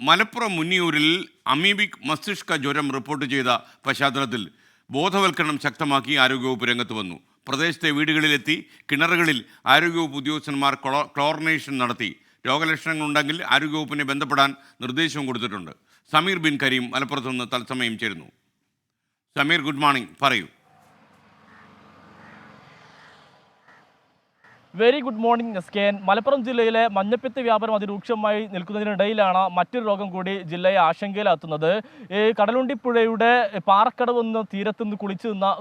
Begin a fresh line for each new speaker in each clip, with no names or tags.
Malappuram മുന്നിയൂരിൽ amoebic മസ്തിഷ്ക ജ്വരം report ചെയ്ത പശ്ചാത്തലത്തിൽ ബോധവൽക്കരണം ശക്തമാക്കി ആരോഗ്യവകുപ്പ് രംഗത്ത് വന്നു. പ്രദേശത്തെ വീടുകളിലെത്തി കിണറുകളിൽ ആരോഗ്യവകുപ്പ് ഉദ്യോഗസ്ഥന്മാർ ക്ലോറിനേഷൻ നടത്തി. രോഗലക്ഷണങ്ങളുണ്ടെങ്കിൽ ആരോഗ്യവകുപ്പിനെ ബന്ധപ്പെടാൻ നിർദ്ദേശവും കൊടുത്തിട്ടുണ്ട്. സമീർ ബിൻ കരീം മലപ്പുറത്ത് നിന്ന് തത്സമയം ചേരുന്നു. സമീർ, ഗുഡ് മോർണിംഗ്, പറയൂ.
വെരി ഗുഡ് മോർണിംഗ് എസ്കെൻ. മലപ്പുറം ജില്ലയിലെ മഞ്ഞപ്പിത്ത വ്യാപനം അതിരൂക്ഷമായി നിൽക്കുന്നതിനിടയിലാണ് മറ്റൊരു രോഗം കൂടി ജില്ലയെ ആശങ്കയിലെത്തുന്നത്. ഈ കടലുണ്ടിപ്പുഴയുടെ പാറക്കടവ് എന്ന തീരത്ത് നിന്ന്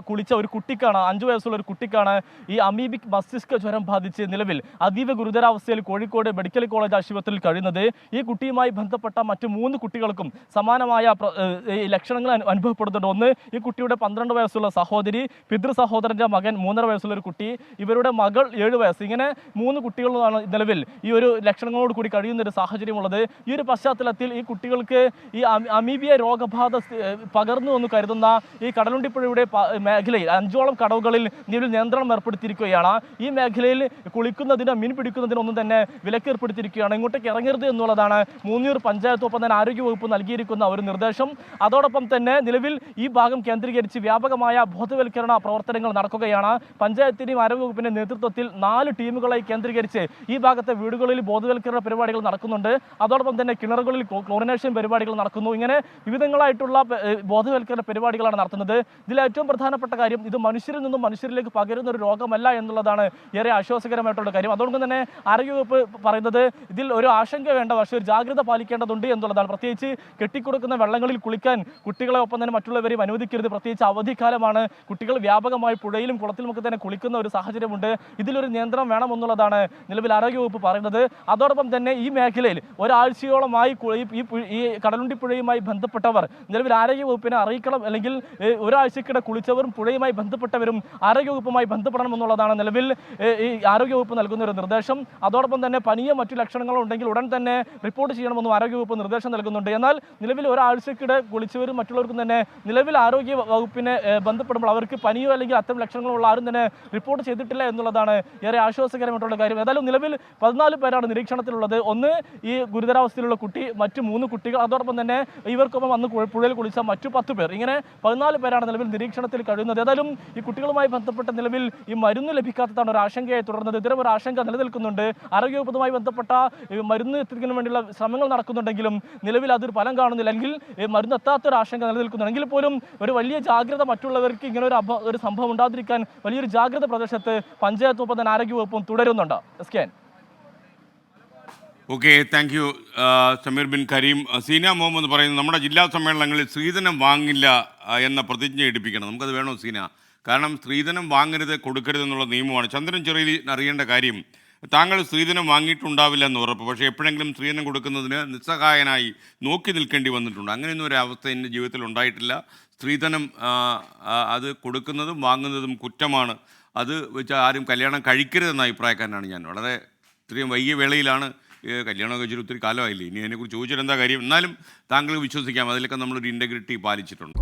കുളിച്ച ഒരു കുട്ടിക്കാണ്, 5 വയസ്സുള്ള ഒരു കുട്ടിക്കാണ് ഈ അമീബിക് മസ്തിഷ്ക ജ്വരം ബാധിച്ച് നിലവിൽ അതീവ ഗുരുതരാവസ്ഥയിൽ കോഴിക്കോട് മെഡിക്കൽ കോളേജ് ആശുപത്രിയിൽ കഴിയുന്നത്. ഈ കുട്ടിയുമായി ബന്ധപ്പെട്ട മറ്റ് 3 കുട്ടികൾക്കും സമാനമായ ലക്ഷണങ്ങൾ അനുഭവപ്പെടുന്നുണ്ട്. ഒന്ന്, ഈ കുട്ടിയുടെ 12 വയസ്സുള്ള സഹോദരി, പിതൃ സഹോദരൻ്റെ മകൻ 3.5 വയസ്സുള്ള ഒരു കുട്ടി, ഇവരുടെ മകൾ 7 വയസ്സ്. ഇങ്ങനെ 3 കുട്ടികളാണ് നിലവിൽ ഈ ഒരു ലക്ഷണങ്ങളോട് കൂടി കഴിയുന്ന ഒരു സാഹചര്യമുള്ളത്. ഈ ഒരു പശ്ചാത്തലത്തിൽ ഈ കുട്ടികൾക്ക് ഈ അമീബിയ രോഗബാധ പകർന്നു എന്ന് കരുതുന്ന ഈ കടലുണ്ടിപ്പുഴയുടെ മേഖലയിൽ 5ഓളം കടവുകളിൽ നിലവിൽ നിയന്ത്രണം ഏർപ്പെടുത്തിയിരിക്കുകയാണ്. ഈ മേഖലയിൽ കുളിക്കുന്നതിനോ മീൻ പിടിക്കുന്നതിനോ ഒന്നും തന്നെ വിലക്ക് ഏർപ്പെടുത്തിയിരിക്കുകയാണ്. ഇങ്ങോട്ടേക്ക് ഇറങ്ങരുത് എന്നുള്ളതാണ് മൂന്നിയൂർ പഞ്ചായത്ത് ഒപ്പം തന്നെ ആരോഗ്യവകുപ്പ് നൽകിയിരിക്കുന്ന ഒരു നിർദ്ദേശം. അതോടൊപ്പം തന്നെ നിലവിൽ ഈ ഭാഗം കേന്ദ്രീകരിച്ച് വ്യാപകമായ ബോധവൽക്കരണ പ്രവർത്തനങ്ങൾ നടക്കുകയാണ്. പഞ്ചായത്തിൻ്റെയും ആരോഗ്യവകുപ്പിൻ്റെ നേതൃത്വത്തിൽ 4 ടീമുകളായി കേന്ദ്രീകരിച്ച് ഈ ഭാഗത്തെ വീടുകളിൽ ബോധവൽക്കരണ പരിപാടികൾ നടക്കുന്നുണ്ട്. അതോടൊപ്പം തന്നെ കിണറുകളിൽ ക്ലോറിനേഷൻ പരിപാടികൾ നടക്കുന്നു. ഇങ്ങനെ വിവിധങ്ങളായിട്ടുള്ള ബോധവൽക്കരണ പരിപാടികളാണ് നടത്തുന്നത്. ഇതിൽ ഏറ്റവും പ്രധാനപ്പെട്ട കാര്യം, ഇത് മനുഷ്യരിൽ നിന്നും മനുഷ്യരിലേക്ക് പകരുന്ന ഒരു രോഗമല്ല എന്നുള്ളതാണ് ഏറെ ആശ്വാസകരമായിട്ടുള്ള കാര്യം. അതുകൊണ്ട് തന്നെ ആരോഗ്യവകുപ്പ് പറയുന്നത് ഇതിൽ ഒരു ആശങ്ക വേണ്ട, പക്ഷേ ഒരു ജാഗ്രത പാലിക്കേണ്ടതുണ്ട് എന്നുള്ളതാണ്. പ്രത്യേകിച്ച് കെട്ടിക്കൊടുക്കുന്ന വെള്ളങ്ങളിൽ കുളിക്കാൻ കുട്ടികളെ ഒപ്പം തന്നെ മറ്റുള്ളവരെയും അനുവദിക്കരുത്. പ്രത്യേകിച്ച് അവധിക്കാലമാണ്. കുട്ടികൾ വ്യാപകമായി പുഴയിലും കുളത്തിലുമൊക്കെ തന്നെ കുളിക്കുന്ന ഒരു സാഹചര്യമുണ്ട്. ഇതിലൊരു നിയന്ത്രണം വേണമെന്നുള്ളതാണ് നിലവിൽ ആരോഗ്യവകുപ്പ് പറയുന്നത്. അതോടൊപ്പം തന്നെ ഈ മേഖലയിൽ ഒരാഴ്ചയോളമായി ഈ കടലുണ്ടിപ്പുഴയുമായി ബന്ധപ്പെട്ടവർ നിലവിൽ ആരോഗ്യവകുപ്പിനെ അറിയിക്കണം, അല്ലെങ്കിൽ ഒരാഴ്ചക്കിടെ കുളിച്ചവരും പുഴയുമായി ബന്ധപ്പെട്ടവരും ആരോഗ്യവകുപ്പുമായി ബന്ധപ്പെടണം എന്നുള്ളതാണ് നിലവിൽ ഈ ആരോഗ്യവകുപ്പ് നൽകുന്ന ഒരു നിർദ്ദേശം. അതോടൊപ്പം തന്നെ പനിയോ മറ്റു ലക്ഷണങ്ങളോ ഉണ്ടെങ്കിൽ ഉടൻ തന്നെ റിപ്പോർട്ട് ചെയ്യണമെന്നും ആരോഗ്യവകുപ്പ് നിർദ്ദേശം നൽകുന്നുണ്ട്. എന്നാൽ നിലവിൽ ഒരാഴ്ചക്കിടെ കുളിച്ചവരും മറ്റുള്ളവർക്കും തന്നെ നിലവിൽ ആരോഗ്യ വകുപ്പിനെ ബന്ധപ്പെടുമ്പോൾ അവർക്ക് പനിയോ അല്ലെങ്കിൽ അത്തരം ലക്ഷണങ്ങളുള്ള ആരും തന്നെ റിപ്പോർട്ട് ചെയ്തിട്ടില്ല എന്നുള്ളതാണ് ഏറെ ആശ്വാസകരമായിട്ടുള്ള കാര്യം. ഏതായാലും നിലവിൽ 14 പേരാണ് നിരീക്ഷണത്തിലുള്ളത്. ഒന്ന്, ഈ ഗുരുതരാവസ്ഥയിലുള്ള കുട്ടി, മറ്റു 3 കുട്ടികൾ, അതോടൊപ്പം തന്നെ ഇവർക്കൊപ്പം വന്ന് പുഴയിൽ കുളിച്ച മറ്റു 10 പേർ. ഇങ്ങനെ 14 പേരാണ് നിലവിൽ നിരീക്ഷണത്തിൽ കഴിയുന്നത്. ഏതായാലും ഈ കുട്ടികളുമായി ബന്ധപ്പെട്ട നിലവിൽ ഈ മരുന്ന് ലഭിക്കാത്തതാണ് ഒരു ആശങ്കയായി തുടർന്നത്. ഇത്തരം ഒരു ആശങ്ക നിലനിൽക്കുന്നുണ്ട്. ആരോഗ്യവകുപ്പുമായി ബന്ധപ്പെട്ട മരുന്ന് എത്തിക്കുന്നതിന് വേണ്ടിയുള്ള ശ്രമങ്ങൾ നടക്കുന്നുണ്ടെങ്കിലും നിലവിൽ അതൊരു ഫലം കാണുന്നില്ല, അല്ലെങ്കിൽ മരുന്ന് എത്താത്തൊരു ആശങ്ക നിലനിൽക്കുന്നുണ്ടെങ്കിൽ പോലും ഒരു വലിയ ജാഗ്രത, മറ്റുള്ളവർക്ക് ഇങ്ങനെ ഒരു സംഭവം ഉണ്ടാതിരിക്കാൻ വലിയൊരു ജാഗ്രത പ്രദേശത്ത് പഞ്ചായത്ത് ഒപ്പം തന്നെ ആരോഗ്യവകുപ്പും തുടരുന്നുണ്ട്. എസ്കേൻ.
Okay, thank you Sameer bin Kareem. Seena Muhammad പറയുന്നു, നമ്മുടെ ജില്ലാ സമ്മേളനങ്ങളിൽ സ്ത്രീധനം വാങ്ങില്ല എന്ന പ്രതിജ്ഞ എടുപ്പിക്കണം. നമുക്കത് വേണോ സീന? കാരണം സ്ത്രീധനം വാങ്ങരുത്, കൊടുക്കരുത് എന്നുള്ള നിയമമാണ്. ചന്ദ്രൻ ചെറിയിൽ അറിയേണ്ട കാര്യം, താങ്കൾ സ്ത്രീധനം വാങ്ങിയിട്ടുണ്ടാവില്ല എന്ന് ഉറപ്പ്, പക്ഷേ എപ്പോഴെങ്കിലും സ്ത്രീധനം കൊടുക്കുന്നതിന് നിസ്സഹായനായി നോക്കി നിൽക്കേണ്ടി വന്നിട്ടുണ്ട്. അങ്ങനെയൊന്നും ഒരു അവസ്ഥ എൻ്റെ ജീവിതത്തിൽ ഉണ്ടായിട്ടില്ല. സ്ത്രീധനം അത് കൊടുക്കുന്നതും വാങ്ങുന്നതും കുറ്റമാണ്. അത് വെച്ച് ആരും കല്യാണം കഴിക്കരുതെന്ന അഭിപ്രായക്കാരനാണ് ഞാൻ. വളരെ ഇത്രയും വൈകിയ വേളയിലാണ് കല്യാണം കഴിച്ചിട്ട് ഒത്തിരി കാലമായില്ലേ. ഇനി അതിനെക്കുറിച്ച് ചോദിച്ചിട്ട് എന്താ കാര്യം? എന്നാലും താങ്കൾ വിശ്വസിക്കാം, അതിലൊക്കെ നമ്മളൊരു ഇൻറ്റഗ്രിറ്റി പാലിച്ചിട്ടുണ്ട്.